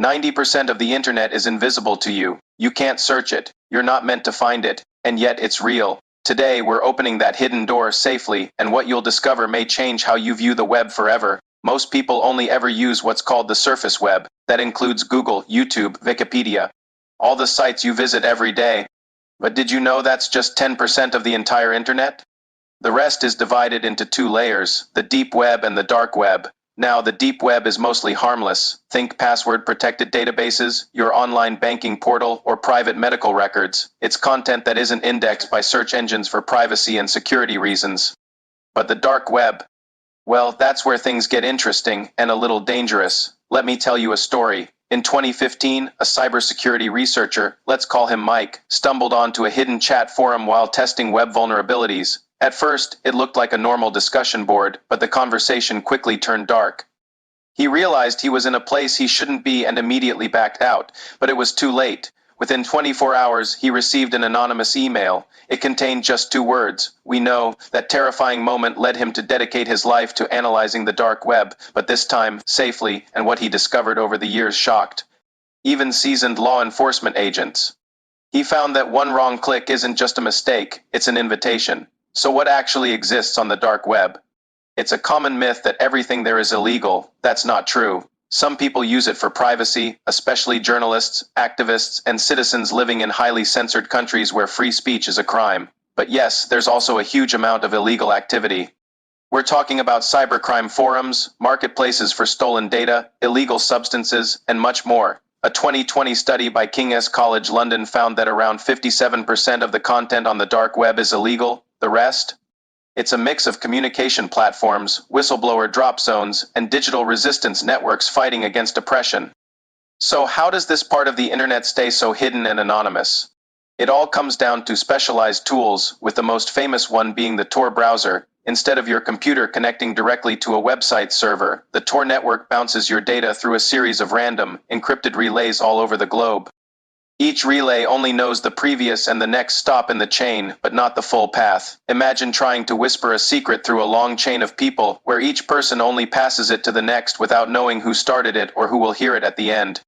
90% of the internet is invisible to you. You can't search it. You're not meant to find it. And yet it's real. Today we're opening that hidden door safely, and what you'll discover may change how you view the web forever. Most people only ever use what's called the surface web. That includes Google, YouTube, Wikipedia. All the sites you visit every day. But did you know that's just 10% of the entire internet? The rest is divided into two layers, the deep web and the dark web. Now, the deep web is mostly harmless. Think password-protected databases, your online banking portal, or private medical records. It's content that isn't indexed by search engines for privacy and security reasons. But the dark web, well, that's where things get interesting and a little dangerous. Let me tell you a story. In 2015, a cybersecurity researcher, let's call him Mike, stumbled onto a hidden chat forum while testing web vulnerabilities. At first, it looked like a normal discussion board, but the conversation quickly turned dark. He realized he was in a place he shouldn't be and immediately backed out, but it was too late. Within 24 hours, he received an anonymous email. It contained just 2 words. We know that terrifying moment led him to dedicate his life to analyzing the dark web, but this time, safely, and what he discovered over the years shocked even seasoned law enforcement agents. He found that one wrong click isn't just a mistake, it's an invitation. So what actually exists on the dark web? It's a common myth that everything there is illegal. That's not true. Some people use it for privacy, especially journalists, activists, and citizens living in highly censored countries where free speech is a crime. But yes, there's also a huge amount of illegal activity. We're talking about cybercrime forums, marketplaces for stolen data, illegal substances, and much more. A 2020 study by King's College London found that around 57% of the content on the dark web is illegal. The rest? It's a mix of communication platforms, whistleblower drop zones, and digital resistance networks fighting against oppression. So how does this part of the internet stay so hidden and anonymous? It all comes down to specialized tools, with the most famous one being the Tor browser. Instead of your computer connecting directly to a website server, the Tor network bounces your data through a series of random, encrypted relays all over the globe. Each relay only knows the previous and the next stop in the chain, but not the full path. Imagine trying to whisper a secret through a long chain of people, where each person only passes it to the next without knowing who started it or who will hear it at the end.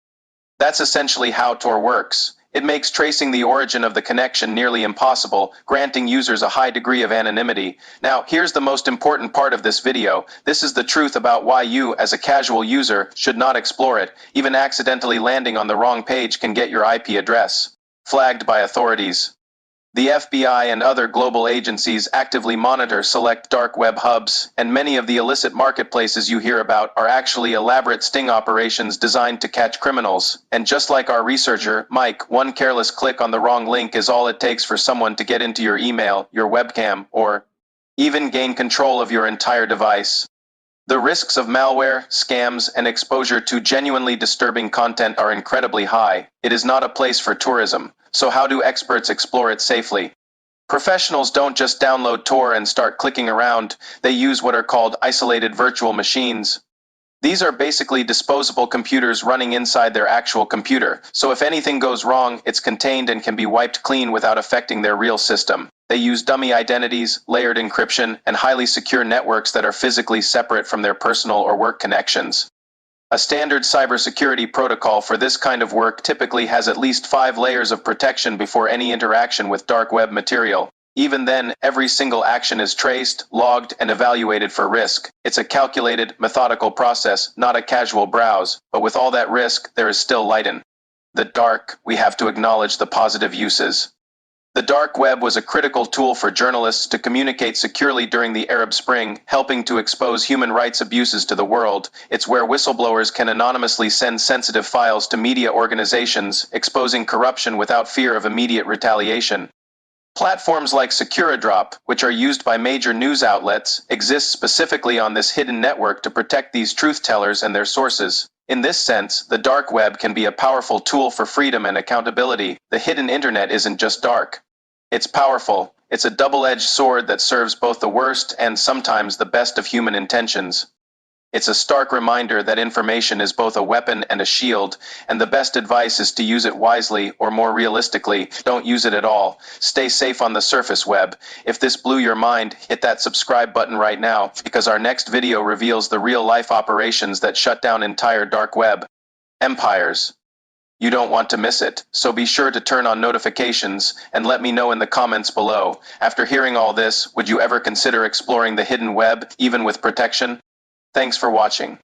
That's essentially how Tor works. It makes tracing the origin of the connection nearly impossible, granting users a high degree of anonymity. Now, here's the most important part of this video. This is the truth about why you, as a casual user, should not explore it. Even accidentally landing on the wrong page can get your IP address flagged by authorities. The FBI and other global agencies actively monitor select dark web hubs, and many of the illicit marketplaces you hear about are actually elaborate sting operations designed to catch criminals. And just like our researcher, Mike, one careless click on the wrong link is all it takes for someone to get into your email, your webcam, or even gain control of your entire device. The risks of malware, scams, and exposure to genuinely disturbing content are incredibly high. It is not a place for tourism. So how do experts explore it safely? Professionals don't just download Tor and start clicking around. They use what are called isolated virtual machines. These are basically disposable computers running inside their actual computer. So if anything goes wrong, it's contained and can be wiped clean without affecting their real system. They use dummy identities, layered encryption, and highly secure networks that are physically separate from their personal or work connections. A standard cybersecurity protocol for this kind of work typically has at least 5 layers of protection before any interaction with dark web material. Even then, every single action is traced, logged, and evaluated for risk. It's a calculated, methodical process, not a casual browse. But with all that risk, there is still light in the dark. We have to acknowledge the positive uses. The dark web was a critical tool for journalists to communicate securely during the Arab Spring, helping to expose human rights abuses to the world. It's where whistleblowers can anonymously send sensitive files to media organizations, exposing corruption without fear of immediate retaliation. Platforms like SecuriDrop, which are used by major news outlets, exist specifically on this hidden network to protect these truth-tellers and their sources. In this sense, the dark web can be a powerful tool for freedom and accountability. The hidden internet isn't just dark. It's powerful. It's a double-edged sword that serves both the worst and sometimes the best of human intentions. It's a stark reminder that information is both a weapon and a shield, and the best advice is to use it wisely, or more realistically, don't use it at all. Stay safe on the surface web. If this blew your mind, hit that subscribe button right now, because our next video reveals the real-life operations that shut down entire dark web. empires. You don't want to miss it, so be sure to turn on notifications and let me know in the comments below. After hearing all this, would you ever consider exploring the hidden web, even with protection? Thanks for watching.